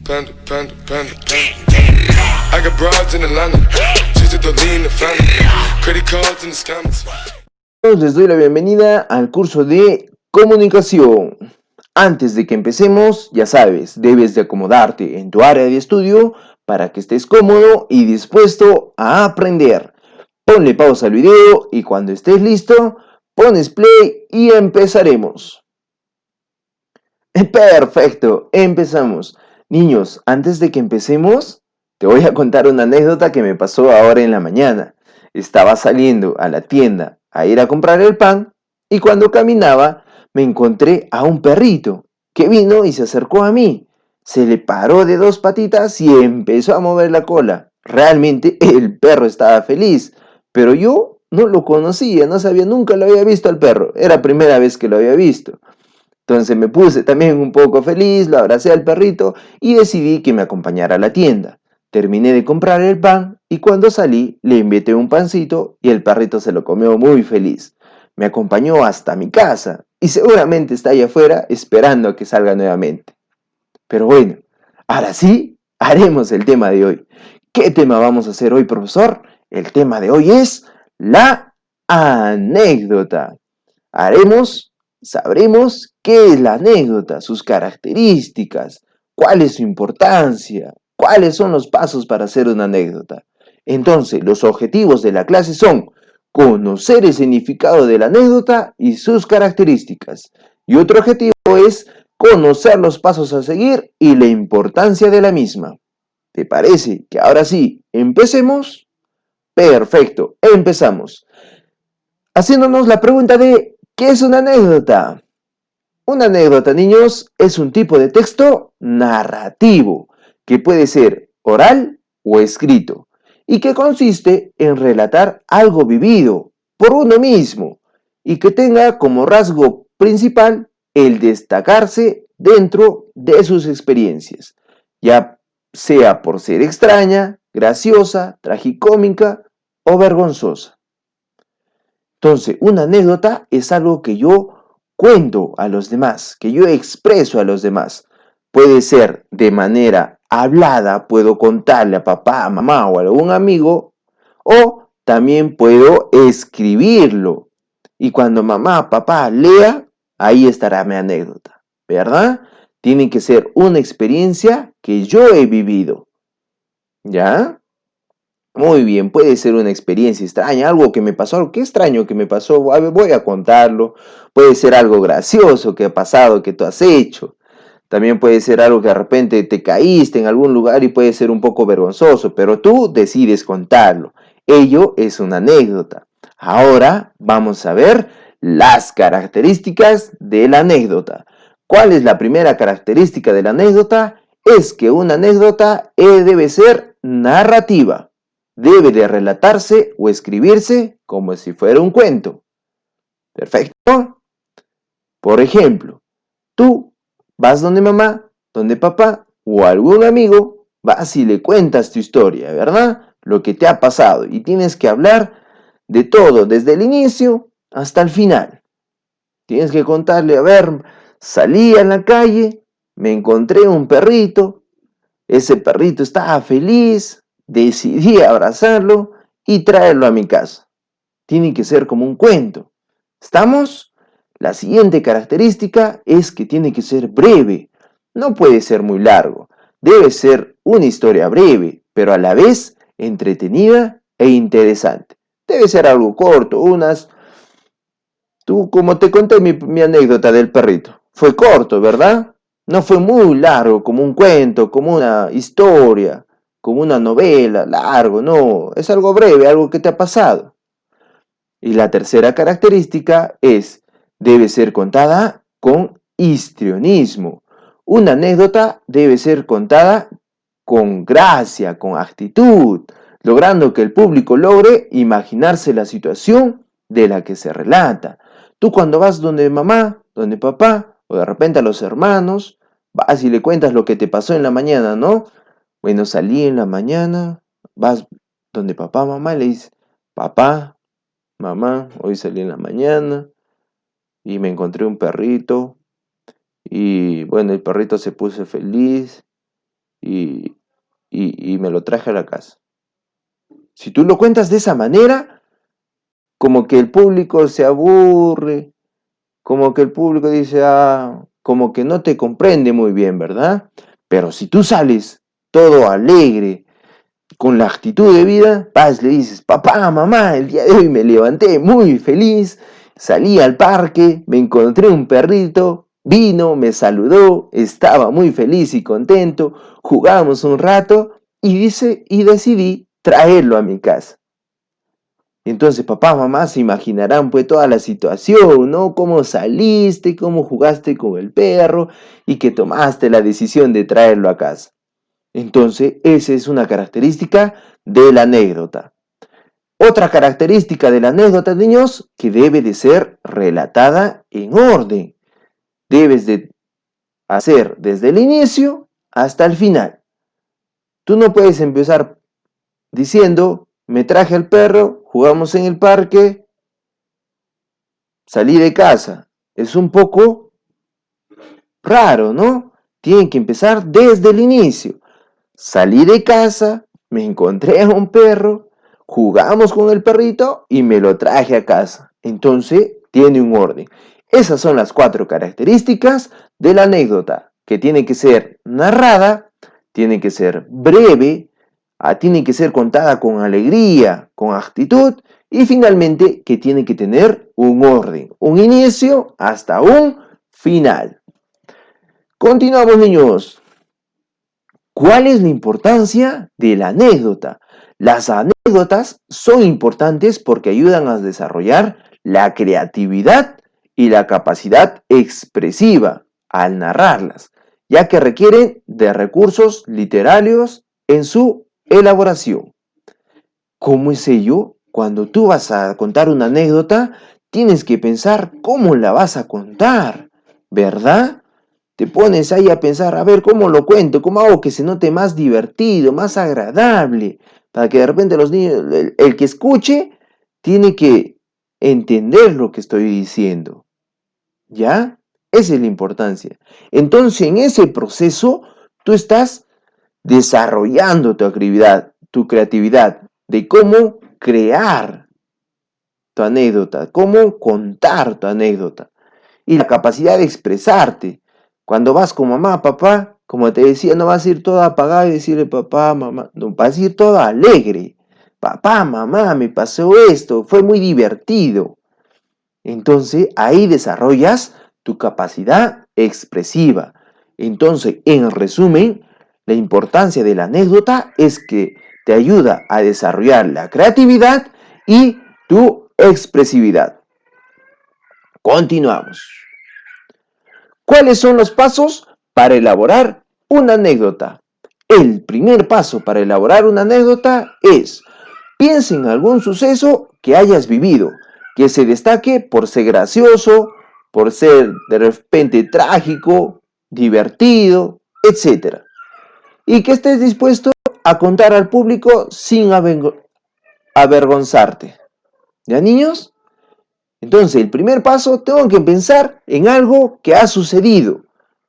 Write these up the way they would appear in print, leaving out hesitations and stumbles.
Panda, panda, panda, panda. I got broads in Atlanta. She's the lean, the family. Credit cards in the scammers. Les doy la bienvenida al curso de comunicación. Antes de que empecemos, ya sabes, debes de acomodarte en tu área de estudio para que estés cómodo y dispuesto a aprender. Ponle pausa al video y cuando estés listo, pones play y empezaremos. Perfecto, empezamos. Niños, antes de que empecemos, te voy a contar una anécdota que me pasó ahora en la mañana. Estaba saliendo a la tienda a ir a comprar el pan y cuando caminaba me encontré a un perrito que vino y se acercó a mí. Se le paró de dos patitas y empezó a mover la cola. Realmente el perro estaba feliz, pero yo no lo conocía, no sabía, nunca lo había visto al perro. Era la primera vez que lo había visto. Entonces me puse también un poco feliz, lo abracé al perrito y decidí que me acompañara a la tienda. Terminé de comprar el pan y cuando salí le invité un pancito y el perrito se lo comió muy feliz. Me acompañó hasta mi casa y seguramente está allá afuera esperando a que salga nuevamente. Pero bueno, ahora sí, haremos el tema de hoy. ¿Qué tema vamos a hacer hoy, profesor? El tema de hoy es la anécdota. Sabremos qué es la anécdota, sus características, cuál es su importancia, cuáles son los pasos para hacer una anécdota. Entonces, los objetivos de la clase son conocer el significado de la anécdota y sus características. Y otro objetivo es conocer los pasos a seguir y la importancia de la misma. ¿Te parece que ahora sí, empecemos? Perfecto, empezamos. Haciéndonos la pregunta de ¿qué es una anécdota? Una anécdota, niños, es un tipo de texto narrativo que puede ser oral o escrito y que consiste en relatar algo vivido por uno mismo y que tenga como rasgo principal el destacarse dentro de sus experiencias, ya sea por ser extraña, graciosa, tragicómica o vergonzosa. Entonces, una anécdota es algo que yo cuento a los demás, que yo expreso a los demás. Puede ser de manera hablada, puedo contarle a papá, a mamá o a algún amigo, o también puedo escribirlo. Y cuando mamá, papá lea, ahí estará mi anécdota, ¿verdad? Tiene que ser una experiencia que yo he vivido, ¿ya? Muy bien, puede ser una experiencia extraña, algo que me pasó, algo que extraño que me pasó, a ver, voy a contarlo. Puede ser algo gracioso que ha pasado, que tú has hecho. También puede ser algo que de repente te caíste en algún lugar y puede ser un poco vergonzoso, pero tú decides contarlo. Ello es una anécdota. Ahora vamos a ver las características de la anécdota. ¿Cuál es la primera característica de la anécdota? Es que una anécdota debe ser narrativa. Debe de relatarse o escribirse como si fuera un cuento. ¿Perfecto? Por ejemplo, tú vas donde mamá, donde papá o algún amigo, vas y le cuentas tu historia, ¿verdad? Lo que te ha pasado y tienes que hablar de todo, desde el inicio hasta el final. Tienes que contarle, a ver, salí a la calle, me encontré un perrito, ese perrito estaba feliz, decidí abrazarlo y traerlo a mi casa. Tiene que ser como un cuento. ¿Estamos? La siguiente característica es que tiene que ser breve. No puede ser muy largo. Debe ser una historia breve, pero a la vez entretenida e interesante. Debe ser algo corto, Tú, como te conté mi anécdota del perrito, fue corto, ¿verdad? No fue muy largo, como un cuento, como una historia, como una novela, largo, no. Es algo breve, algo que te ha pasado. Y la tercera característica es, debe ser contada con histrionismo. Una anécdota debe ser contada con gracia, con actitud, logrando que el público logre imaginarse la situación de la que se relata. Tú cuando vas donde mamá, donde papá, o de repente a los hermanos, vas y le cuentas lo que te pasó en la mañana, ¿no? Bueno, salí en la mañana, vas donde papá, mamá, y le dices, papá, mamá, hoy salí en la mañana y me encontré un perrito y bueno, el perrito se puso feliz y, y me lo traje a la casa. Si tú lo cuentas de esa manera, como que el público se aburre, como que el público dice, como que no te comprende muy bien, ¿verdad? Pero si tú sales todo alegre, con la actitud de vida, vas, le dices, papá, mamá, el día de hoy me levanté muy feliz, salí al parque, me encontré un perrito, vino, me saludó, estaba muy feliz y contento, jugamos un rato y decidí traerlo a mi casa. Entonces papá, mamá se imaginarán pues toda la situación, ¿no? Cómo saliste, cómo jugaste con el perro y que tomaste la decisión de traerlo a casa. Entonces, esa es una característica de la anécdota. Otra característica de la anécdota, niños, que debe de ser relatada en orden. Debes de hacer desde el inicio hasta el final. Tú no puedes empezar diciendo, me traje al perro, jugamos en el parque, salí de casa. Es un poco raro, ¿no? Tienen que empezar desde el inicio. Salí de casa, me encontré a un perro, jugamos con el perrito y me lo traje a casa. Entonces, tiene un orden. Esas son las 4 características de la anécdota, que tiene que ser narrada, tiene que ser breve, tiene que ser contada con alegría, con actitud y finalmente que tiene que tener un orden, un inicio hasta un final. Continuamos, niños. ¿Cuál es la importancia de la anécdota? Las anécdotas son importantes porque ayudan a desarrollar la creatividad y la capacidad expresiva al narrarlas, ya que requieren de recursos literarios en su elaboración. ¿Cómo es ello? Cuando tú vas a contar una anécdota, tienes que pensar cómo la vas a contar, ¿verdad? Te pones ahí a pensar, a ver cómo lo cuento, cómo hago que se note más divertido, más agradable, para que de repente los niños, el que escuche, tiene que entender lo que estoy diciendo. ¿Ya? Esa es la importancia. Entonces, en ese proceso, tú estás desarrollando tu creatividad de cómo crear tu anécdota, cómo contar tu anécdota y la capacidad de expresarte. Cuando vas con mamá, papá, como te decía, no vas a ir todo apagado y decirle papá, mamá, no, vas a ir todo alegre. Papá, mamá, me pasó esto, fue muy divertido. Entonces ahí desarrollas tu capacidad expresiva. Entonces, en resumen, la importancia de la anécdota es que te ayuda a desarrollar la creatividad y tu expresividad. Continuamos. ¿Cuáles son los pasos para elaborar una anécdota? El primer paso para elaborar una anécdota es: piensa en algún suceso que hayas vivido, que se destaque por ser gracioso, por ser de repente trágico, divertido, etc. Y que estés dispuesto a contar al público sin avergonzarte. ¿Ya, niños? Entonces, el primer paso, tengo que pensar en algo que ha sucedido,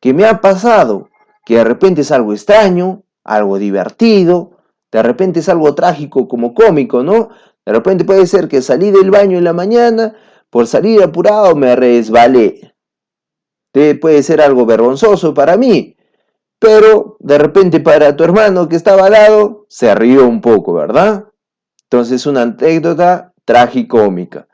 que me ha pasado, que de repente es algo extraño, algo divertido, de repente es algo trágico como cómico, ¿no? De repente puede ser que salí del baño en la mañana, por salir apurado me resbalé. Puede ser algo vergonzoso para mí, pero de repente para tu hermano que estaba al lado, se rió un poco, ¿verdad? Entonces, es una anécdota tragicómica.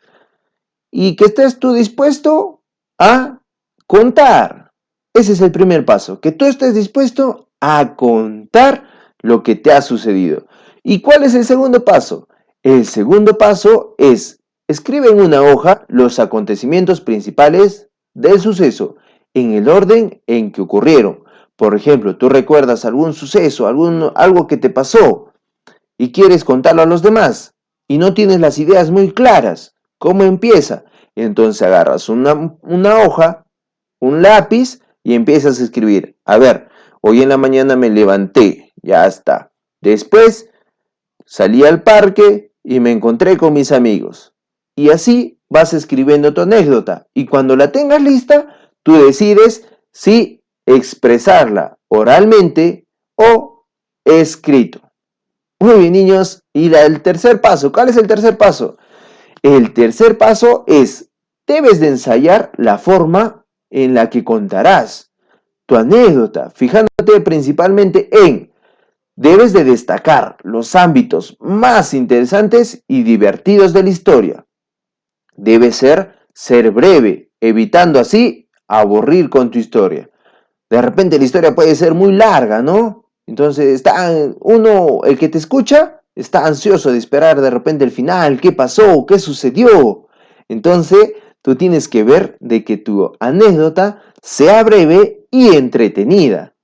Y que estés tú dispuesto a contar. Ese es el primer paso, que tú estés dispuesto a contar lo que te ha sucedido. ¿Y cuál es el segundo paso? El segundo paso es: escribe en una hoja los acontecimientos principales del suceso en el orden en que ocurrieron. Por ejemplo, tú recuerdas algún suceso, algo que te pasó y quieres contarlo a los demás y no tienes las ideas muy claras. ¿Cómo empieza? Entonces agarras una hoja, un lápiz y empiezas a escribir. A ver, hoy en la mañana me levanté, ya está. Después salí al parque y me encontré con mis amigos. Y así vas escribiendo tu anécdota. Y cuando la tengas lista, tú decides si expresarla oralmente o escrito. Muy bien, niños. Y el tercer paso, ¿cuál es el tercer paso? El tercer paso es, debes de ensayar la forma en la que contarás tu anécdota, fijándote principalmente en, debes de destacar los ámbitos más interesantes y divertidos de la historia. Debe ser breve, evitando así aburrir con tu historia. De repente la historia puede ser muy larga, ¿no? Entonces el que te escucha, está ansioso de esperar de repente el final, qué pasó, qué sucedió. Entonces, tú tienes que ver de que tu anécdota sea breve y entretenida.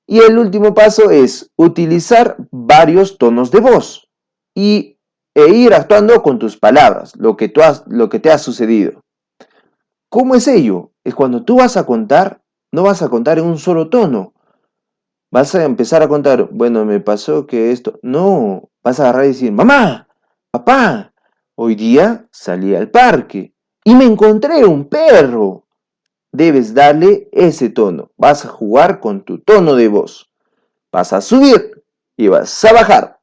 Y el último paso es utilizar varios tonos de voz e ir actuando con tus palabras, lo que te ha sucedido. ¿Cómo es ello? Es cuando tú vas a contar, no vas a contar en un solo tono. Vas a empezar a contar, bueno, me pasó que esto. No, vas a agarrar y decir, mamá, papá, hoy día salí al parque y me encontré un perro. Debes darle ese tono. Vas a jugar con tu tono de voz. Vas a subir y vas a bajar.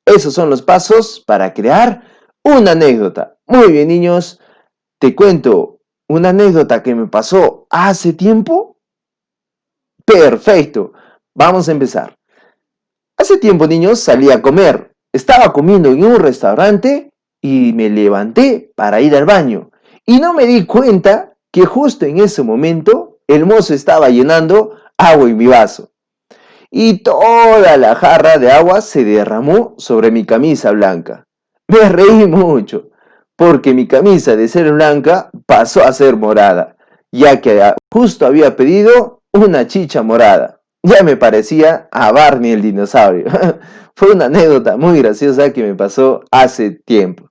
Esos son los pasos para crear una anécdota. Muy bien, niños, te cuento una anécdota que me pasó hace tiempo. Perfecto, vamos a empezar. Hace tiempo, niños, salí a comer. Estaba comiendo en un restaurante y me levanté para ir al baño. Y no me di cuenta que justo en ese momento el mozo estaba llenando agua en mi vaso. Y toda la jarra de agua se derramó sobre mi camisa blanca. Me reí mucho, porque mi camisa de ser blanca pasó a ser morada, ya que justo había pedido una chicha morada. Ya me parecía a Barney el dinosaurio. Fue una anécdota muy graciosa que me pasó hace tiempo.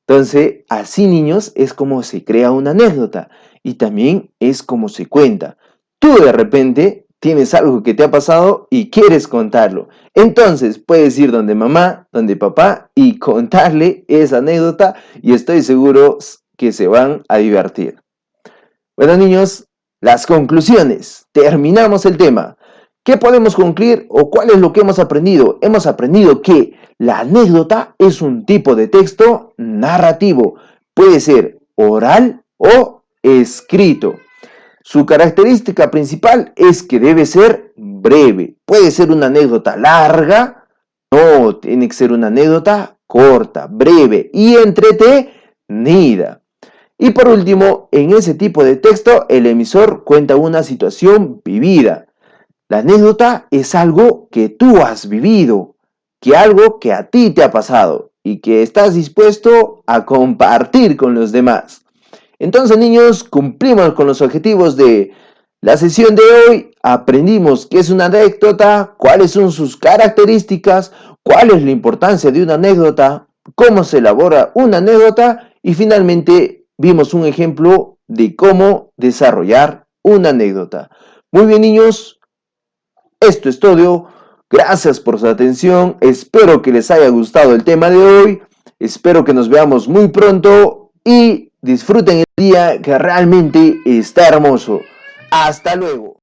Entonces, así, niños, es como se crea una anécdota y también es como se cuenta. Tú de repente tienes algo que te ha pasado y quieres contarlo. Entonces, puedes ir donde mamá, donde papá y contarle esa anécdota y estoy seguro que se van a divertir. Bueno, niños, las conclusiones. Terminamos el tema. ¿Qué podemos concluir o cuál es lo que hemos aprendido? Hemos aprendido que la anécdota es un tipo de texto narrativo. Puede ser oral o escrito. Su característica principal es que debe ser breve. Puede ser una anécdota larga, no, tiene que ser una anécdota corta, breve y entretenida. Y por último, en ese tipo de texto, el emisor cuenta una situación vivida. La anécdota es algo que tú has vivido, que algo que a ti te ha pasado y que estás dispuesto a compartir con los demás. Entonces, niños, cumplimos con los objetivos de la sesión de hoy. Aprendimos qué es una anécdota, cuáles son sus características, cuál es la importancia de una anécdota, cómo se elabora una anécdota y finalmente vimos un ejemplo de cómo desarrollar una anécdota. Muy bien, niños, esto es todo. Gracias por su atención. Espero que les haya gustado el tema de hoy. Espero que nos veamos muy pronto y disfruten el día que realmente está hermoso. Hasta luego.